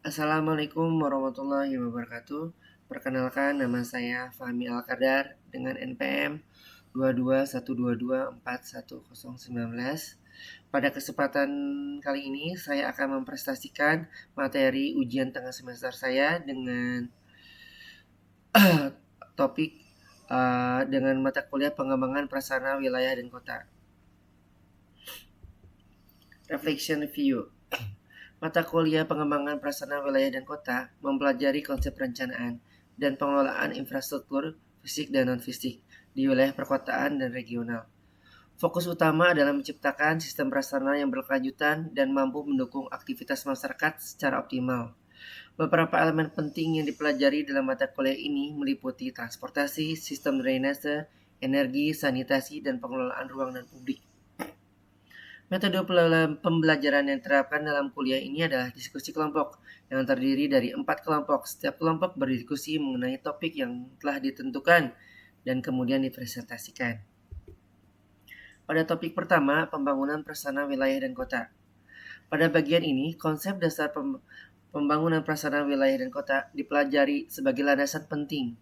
Assalamualaikum warahmatullahi wabarakatuh. Perkenalkan, nama saya Fahmi Al-Qadar dengan NPM 2212241019. Pada kesempatan kali ini saya akan mempresentasikan materi ujian tengah semester saya dengan topik dengan mata kuliah pengembangan prasarana wilayah dan kota. Reflection Review. Mata kuliah pengembangan prasarana wilayah dan kota mempelajari konsep perencanaan dan pengelolaan infrastruktur fisik dan non-fisik di wilayah perkotaan dan regional. Fokus utama adalah menciptakan sistem prasarana yang berkelanjutan dan mampu mendukung aktivitas masyarakat secara optimal. Beberapa elemen penting yang dipelajari dalam mata kuliah ini meliputi transportasi, sistem drainase, energi, sanitasi, dan pengelolaan ruang dan publik. Metode pembelajaran yang diterapkan dalam kuliah ini adalah diskusi kelompok yang terdiri dari 4 kelompok. Setiap kelompok berdiskusi mengenai topik yang telah ditentukan dan kemudian dipresentasikan. Pada topik pertama, pembangunan prasarana wilayah dan kota. Pada bagian ini, konsep dasar pembangunan prasarana wilayah dan kota dipelajari sebagai landasan penting.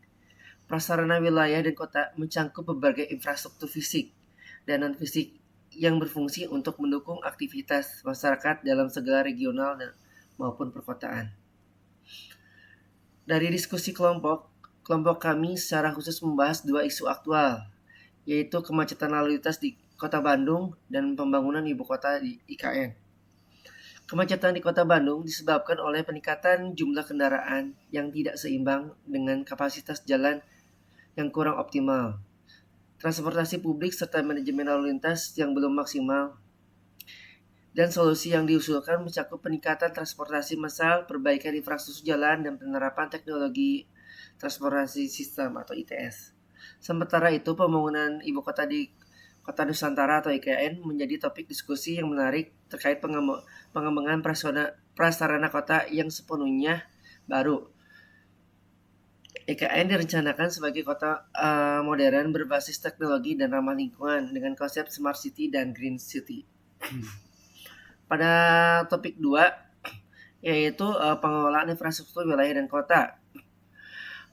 Prasarana wilayah dan kota mencangkup berbagai infrastruktur fisik dan non-fisik yang berfungsi untuk mendukung aktivitas masyarakat dalam segala regional maupun perkotaan. Dari diskusi kelompok kami secara khusus membahas dua isu aktual, yaitu kemacetan lalu lintas di Kota Bandung dan pembangunan ibu kota di IKN. Kemacetan di Kota Bandung disebabkan oleh peningkatan jumlah kendaraan yang tidak seimbang dengan kapasitas jalan yang kurang optimal, transportasi publik serta manajemen lalu lintas yang belum maksimal, dan solusi yang diusulkan mencakup peningkatan transportasi massal, perbaikan infrastruktur jalan, dan penerapan teknologi transportasi sistem atau ITS. Sementara itu, pembangunan ibu kota di Kota Nusantara atau IKN menjadi topik diskusi yang menarik terkait pengembangan prasarana kota yang sepenuhnya baru. IKN direncanakan sebagai kota modern berbasis teknologi dan ramah lingkungan dengan konsep Smart City dan Green City. Pada topik 2, yaitu pengelolaan infrastruktur wilayah dan kota.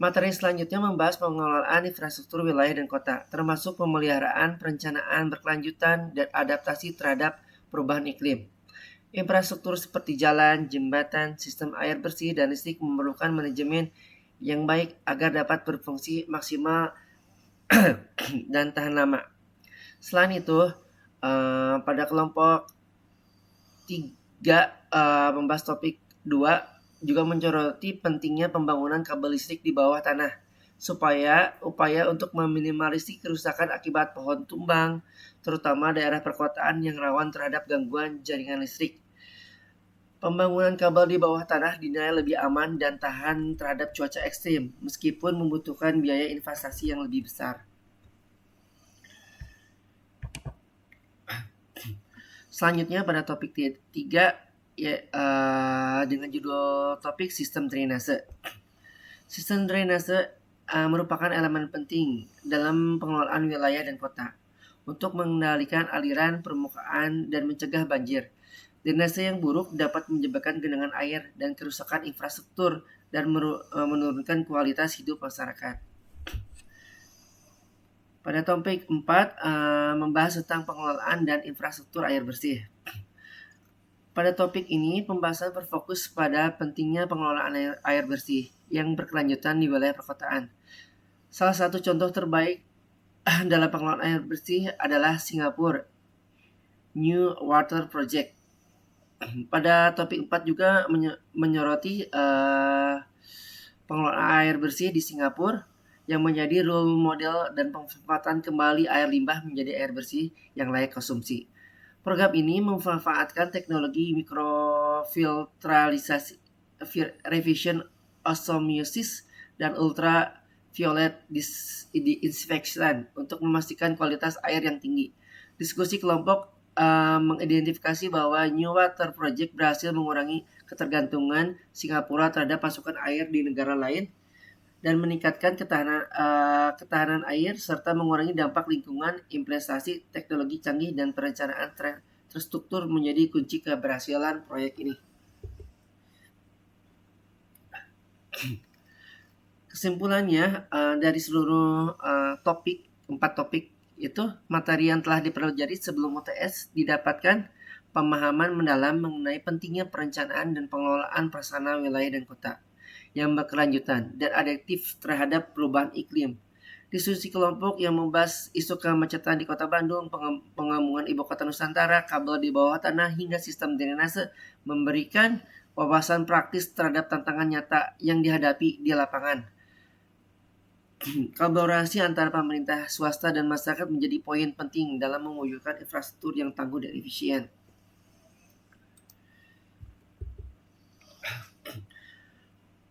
Materi selanjutnya membahas pengelolaan infrastruktur wilayah dan kota, termasuk pemeliharaan, perencanaan berkelanjutan, dan adaptasi terhadap perubahan iklim. Infrastruktur seperti jalan, jembatan, sistem air bersih, dan listrik memerlukan manajemen yang baik agar dapat berfungsi maksimal dan tahan lama. Selain itu, pada kelompok 3 membahas topik 2 juga menyoroti pentingnya pembangunan kabel listrik di bawah tanah supaya upaya untuk meminimalisasi kerusakan akibat pohon tumbang, terutama daerah perkotaan yang rawan terhadap gangguan jaringan listrik. Pembangunan kabel di bawah tanah dinilai lebih aman dan tahan terhadap cuaca ekstrim, meskipun membutuhkan biaya investasi yang lebih besar. Selanjutnya pada topik 3 dengan judul topik sistem drainase. Sistem drainase merupakan elemen penting dalam pengelolaan wilayah dan kota untuk mengendalikan aliran permukaan dan mencegah banjir. Drainase yang buruk dapat menyebabkan genangan air dan kerusakan infrastruktur dan menurunkan kualitas hidup masyarakat. Pada topik 4 membahas tentang pengelolaan dan infrastruktur air bersih. Pada topik ini, pembahasan berfokus pada pentingnya pengelolaan air bersih yang berkelanjutan di wilayah perkotaan. Salah satu contoh terbaik dalam pengelolaan air bersih adalah Singapura New Water Project. Pada topik 4 juga menyoroti pengelolaan air bersih di Singapura yang menjadi role model dan pemanfaatan kembali air limbah menjadi air bersih yang layak konsumsi. Program ini memanfaatkan teknologi mikrofiltralisasi, revision osmosis, dan ultraviolet disinfection untuk memastikan kualitas air yang tinggi. Diskusi kelompok mengidentifikasi bahwa New Water Project berhasil mengurangi ketergantungan Singapura terhadap pasokan air di negara lain dan meningkatkan ketahanan air serta mengurangi dampak lingkungan. Implementasi teknologi canggih dan perencanaan terstruktur menjadi kunci keberhasilan proyek ini. Kesimpulannya, dari seluruh 4 topik itu, materi yang telah dipelajari sebelum UTS didapatkan pemahaman mendalam mengenai pentingnya perencanaan dan pengelolaan prasarana wilayah dan kota yang berkelanjutan dan adaptif terhadap perubahan iklim. Diskusi kelompok yang membahas isu kemacetan di Kota Bandung, pengembangan ibu kota Nusantara, kabel di bawah tanah, hingga sistem drainase memberikan wawasan praktis terhadap tantangan nyata yang dihadapi di lapangan. Kolaborasi antara pemerintah, swasta, dan masyarakat menjadi poin penting dalam mewujudkan infrastruktur yang tangguh dan efisien.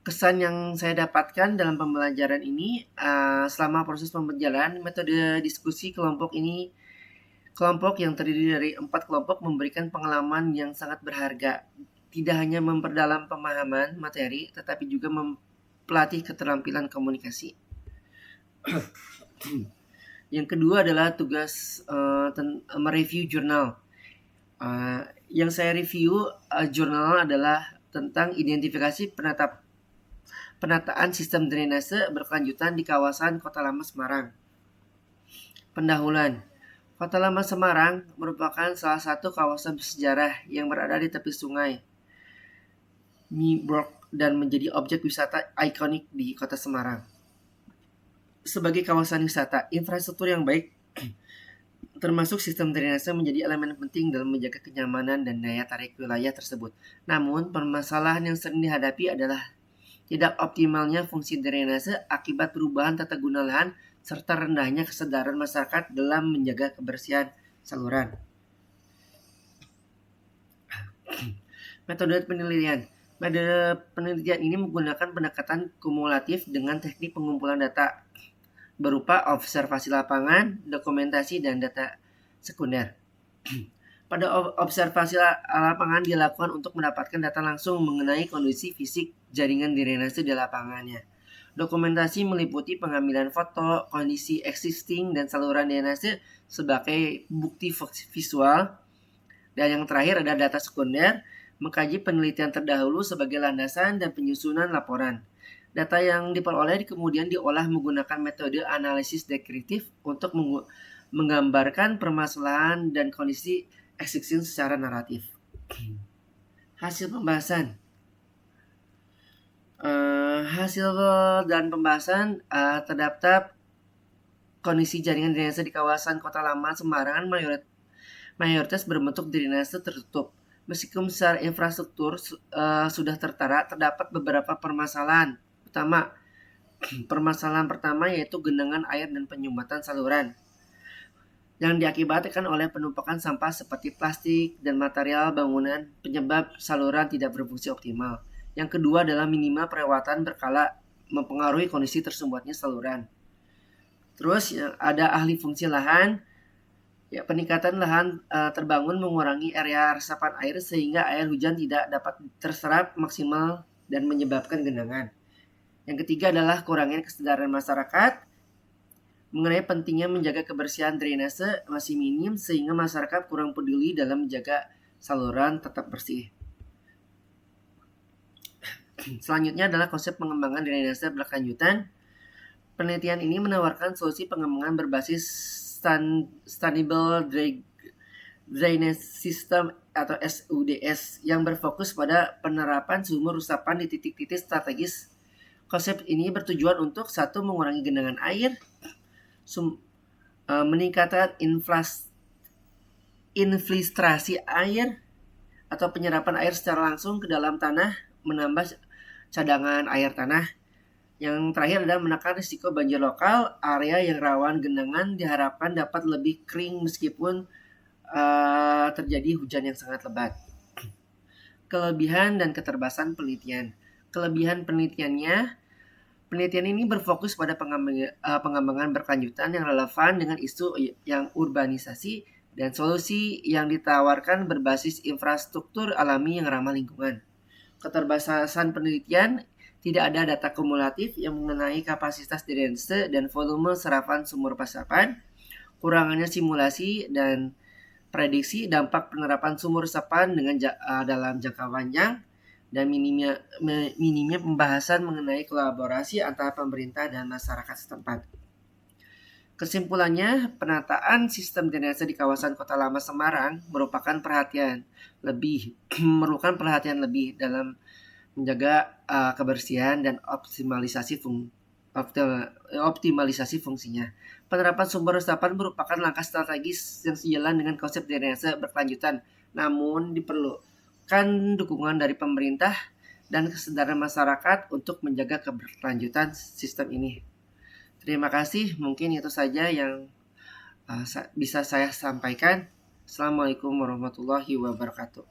Kesan yang saya dapatkan dalam pembelajaran ini, selama proses pembelajaran, metode diskusi kelompok yang terdiri dari 4 kelompok memberikan pengalaman yang sangat berharga. Tidak hanya memperdalam pemahaman materi, tetapi juga melatih keterampilan komunikasi. Yang kedua adalah tugas mereview jurnal. Yang saya review jurnal adalah tentang identifikasi penataan sistem drainase berkelanjutan di kawasan Kota Lama Semarang. Pendahuluan. Kota Lama Semarang merupakan salah satu kawasan bersejarah yang berada di tepi sungai Mibrok dan menjadi objek wisata ikonik di Kota Semarang. Sebagai kawasan wisata, infrastruktur yang baik termasuk sistem drainase menjadi elemen penting dalam menjaga kenyamanan dan daya tarik wilayah tersebut. Namun, permasalahan yang sering dihadapi adalah tidak optimalnya fungsi drainase akibat perubahan tata guna lahan serta rendahnya kesadaran masyarakat dalam menjaga kebersihan saluran. Metode penelitian. Metode penelitian ini menggunakan pendekatan kumulatif dengan teknik pengumpulan data berupa observasi lapangan, dokumentasi, dan data sekunder. Pada observasi lapangan dilakukan untuk mendapatkan data langsung mengenai kondisi fisik jaringan drainase di lapangannya. Dokumentasi meliputi pengambilan foto, kondisi existing dan saluran drainase sebagai bukti visual. Dan yang terakhir ada data sekunder, mengkaji penelitian terdahulu sebagai landasan dan penyusunan laporan. Data yang diperoleh kemudian diolah menggunakan metode analisis deskriptif untuk menggambarkan permasalahan dan kondisi existing secara naratif. Hasil pembahasan. Hasil dan pembahasan terdapat kondisi jaringan drainase di kawasan Kota Lama Semarang mayoritas berbentuk drainase tertutup. Meskipun secara infrastruktur sudah tertera, terdapat beberapa permasalahan utama. Permasalahan pertama yaitu genangan air dan penyumbatan saluran yang diakibatkan oleh penumpukan sampah seperti plastik dan material bangunan penyebab saluran tidak berfungsi optimal. Yang kedua adalah minimal perawatan berkala mempengaruhi kondisi tersumbatnya saluran. Terus ada ahli fungsi lahan. Peningkatan lahan terbangun mengurangi area resapan air sehingga air hujan tidak dapat terserap maksimal dan menyebabkan genangan. Yang ketiga adalah kurangnya kesadaran masyarakat mengenai pentingnya menjaga kebersihan drainase masih minim sehingga masyarakat kurang peduli dalam menjaga saluran tetap bersih. Selanjutnya adalah konsep pengembangan drainase berkelanjutan. Penelitian ini menawarkan solusi pengembangan berbasis Sustainable Drainage System atau SUDS yang berfokus pada penerapan sumur resapan di titik-titik strategis. Konsep ini bertujuan untuk satu, mengurangi genangan air, meningkatkan infiltrasi air atau penyerapan air secara langsung ke dalam tanah, menambah cadangan air tanah. Yang terakhir adalah menekan risiko banjir lokal. Area yang rawan genangan diharapkan dapat lebih kering meskipun terjadi hujan yang sangat lebat. Kelebihan dan keterbatasan penelitian. Kelebihan penelitiannya, penelitian ini berfokus pada pengembangan berkelanjutan yang relevan dengan isu yang urbanisasi dan solusi yang ditawarkan berbasis infrastruktur alami yang ramah lingkungan. Keterbatasan penelitian, tidak ada data kumulatif yang mengenai kapasitas drainase dan volume serapan sumur resapan, kurangannya simulasi dan prediksi dampak penerapan sumur resapan dalam jangka panjang, dan minimnya pembahasan mengenai kolaborasi antara pemerintah dan masyarakat setempat. Kesimpulannya, penataan sistem drainase di kawasan Kota Lama Semarang memerlukan perhatian lebih dalam menjaga kebersihan dan optimalisasi fungsinya. Penerapan sumber resapan merupakan langkah strategis yang sejalan dengan konsep drainase berkelanjutan, namun diperlukan dukungan dari pemerintah dan kesadaran masyarakat untuk menjaga keberlanjutan sistem ini. Terima kasih, mungkin itu saja yang bisa saya sampaikan. Assalamualaikum warahmatullahi wabarakatuh.